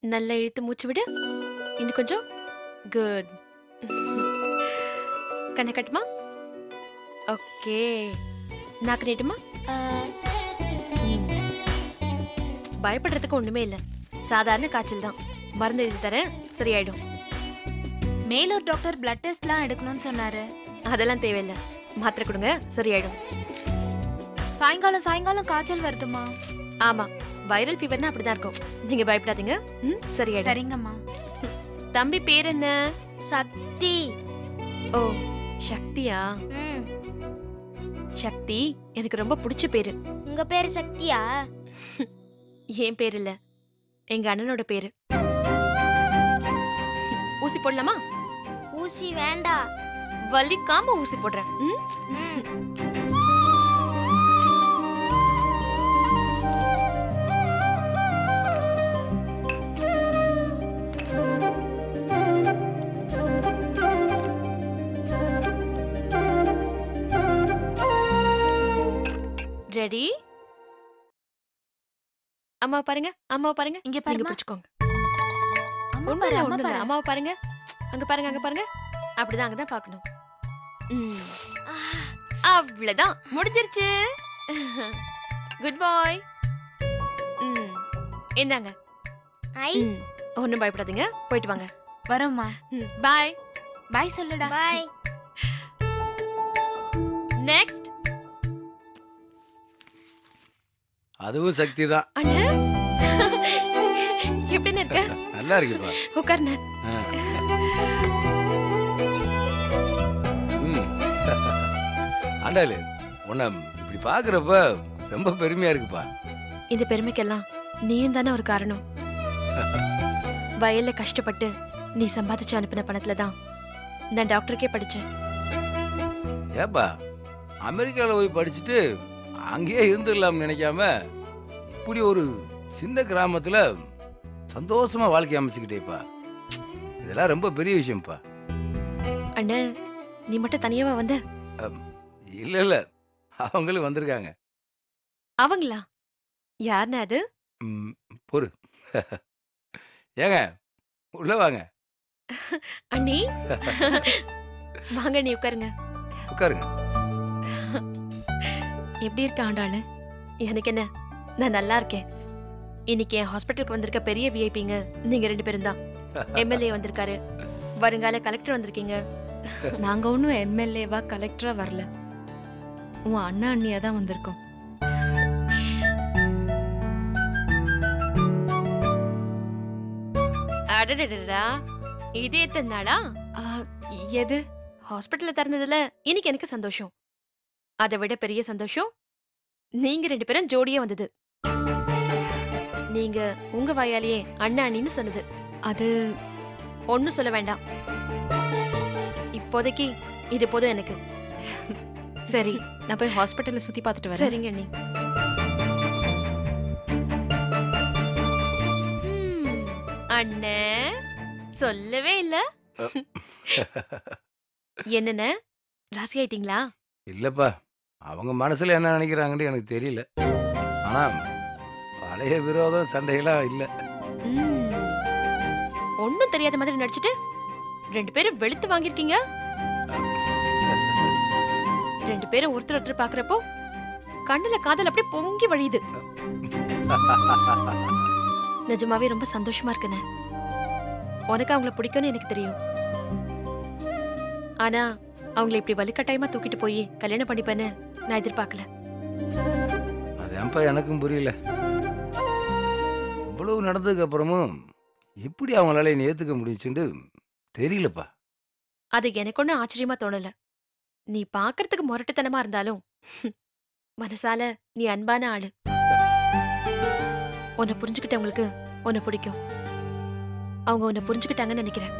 நல்லா இழுத்து மூச்சு விடு. இன்னும் கொஞ்சம். குட். கண்ணை கட்டுமா? ஓகே. நாக்கு நீட்டுமா? பயப்படுறதுக்கு ஒண்ணுமே இல்ல. சாதாரண காய்ச்சல் தான். மருந்து எழுதி தரேன், சரியாயிடும். மேலூர் டாக்டர் பிளட் டெஸ்ட்லாம் எடுக்கணும்னு சொன்னாரு. அதெல்லாம் தேவையில்லை. மாத்திரை கொடுங்க, சரியாயிடும். சாயங்காலம் காய்ச்சல் வருதுமா? ஆமா, வைரல் ஃபீவர்னா அப்படிதான் இருக்கும். நீங்க பயப்படாதீங்க. சரியாயிடும். சரிங்கம்மா. தம்பி பேர் என்ன? சக்தி. ஓ, சக்தியா? சக்தி எனக்கு ரொம்ப பிடிச்ச பேரு. உங்க பேரு சக்தியா? என் பேர் இல்ல, எங்க அண்ணனோட பேரு. ஊசி போடலாமா? ஊசி வேண்டாம். வலிக்காம ஊசி போடுறேன். ரெடி? அம்மா பாருங்க, அம்மா பாருங்க. இங்க நீங்க பாருங்க. பிடிச்சுக்கோங்க. அம்மா ஒண்ணும் பாரு, இல்ல, அம்மா ஒண்ணும் இல்ல. பாரு. அம்மாவை பாருங்க. அங்க பாருங்க, அங்க பாருங்க. அப்படிதான், அங்கதான் பார்க்கணும். அவ்வளவுதான், முடிஞ்சிருச்சு. குட் பாய். என்னங்க? ஐ ஒன்னும் பயப்படாதீங்க, போயிட்டு வாங்க. வரோம்மா. பாய். பாய் சொல்லுடா. பாய். நெக்ஸ்ட். அதுவும் சக்தி தான். அண்ணா எப்படின்னு இருக்க? நல்லா இருக்குப்பா. உட்காருண்ணே. ஆண்டாளு, உன்னை இப்படி பாக்குறப்ப ரொம்ப பெருமையா இருக்குப்பா. இந்த பெருமைக்கெல்லாம் நீயும் தானே ஒரு காரணம். வயல்ல கஷ்டப்பட்டு நீ சம்பாதிச்சு அனுப்பின பணத்துல தான் நான் டாக்டருக்கே படிச்சேன். ஏப்பா, அமெரிக்காவில் போய் படிச்சுட்டு அங்கேயே இருந்துடலாம்னு நினைக்காம இப்படி ஒரு சின்ன கிராமத்துல சந்தோஷமா வாழ்க்கை அமைச்சுக்கிட்டேப்பா. இதெல்லாம் ரொம்ப பெரிய விஷயம்ப்பா. அண்ணே, நீ மட்டும் தனியாவா வந்த? இல்ல இல்ல, அவங்களும் வந்திருக்காங்க. அவங்களா? யாருன்னு அது? பொறு. ஏங்க, உள்ள வாங்க. அண்ணி வாங்க, நீ உட்காருங்க. உட்காருங்க. எப்படி இருக்க ஆண்டாளு? எனக்கு என்ன, நான் நல்லா இருக்கேன். இன்னைக்கு என் ஹாஸ்பிட்டலுக்கு வந்திருக்க பெரிய விஐபிங்க நீங்க 2 பேரும் தான். எம்எல்ஏ வந்திருக்காரு, வருங்கால கலெக்டர் வந்திருக்கீங்க. நாங்க ஒன்னும் எம்எல்ஏவா கலெக்டரா வரல. உன் அண்ணா அண்ணியா தான் வந்திருக்கோம். அடடடடா, இது எத்தனை நாளா? எது? ஹாஸ்பிட்டல்ல திறந்ததுல இன்னைக்கு எனக்கு சந்தோஷம். அதை விட பெரிய சந்தோஷம் நீங்க 2 பேரும் ஜோடியா வந்தது. நீங்க உங்க வாயாலேயே அண்ணா அண்ணின்னு சொன்னது. அது ஒன்னும் சொல்ல வேண்டாம். இப்போதைக்கு இது போதும் எனக்கு. சரி, நான் போய் ஹாஸ்பிட்டல்ல சுத்தி பார்த்துட்டு வரேன். சரிங்க அண்ணி. அண்ணே சொல்லவே இல்ல. என்னண்ணே, ராசி ஆயிட்டீங்களா? இல்லப்பா, அவங்க மனசுல என்ன நினைக்கிறாங்கன்னு எனக்கு தெரியல. ஆனா பழைய விரோதம் சண்டையெல்லாம் இல்ல. ஒன்னும் தெரியாத மாதிரி நடிச்சிட்டு 2 பேரும் வெளுத்து வாங்கிருக்கீங்க. 2 பேரும் ஒருத்தர் ஒருத்தர் பாக்குறப்போ கண்ணுல காதல் அப்படியே பொங்கி வழியுது. நிஜமாவே ரொம்ப சந்தோஷமா இருக்குண்ணே. உனக்கு அவங்கள பிடிக்கும்னு எனக்கு தெரியும். ஆனா அவங்கள இப்படி வலிக்கட்டாயமா தூக்கிட்டு போய் கல்யாணம் பண்ணிப்பேன்னு நான் எதிர்பார்க்கல. அதான்ப்பா எனக்கும் புரியல. இவ்வளவு நடந்ததுக்கு அப்புறமும் எப்படி அவங்களால என்னை ஏத்துக்க முடிஞ்சுன்னு தெரியலப்பா. அது எனக்கு ஒன்னும் ஆச்சரியமா தோணல. நீ பாக்குறதுக்கு முரட்டுத்தனமா இருந்தாலும் மனசால நீ அன்பான ஆளு. உன்னை புரிஞ்சுக்கிட்டவங்களுக்கு உன்னை பிடிக்கும். அவங்க உன்னை புரிஞ்சுக்கிட்டாங்கன்னு நினைக்கிறேன்.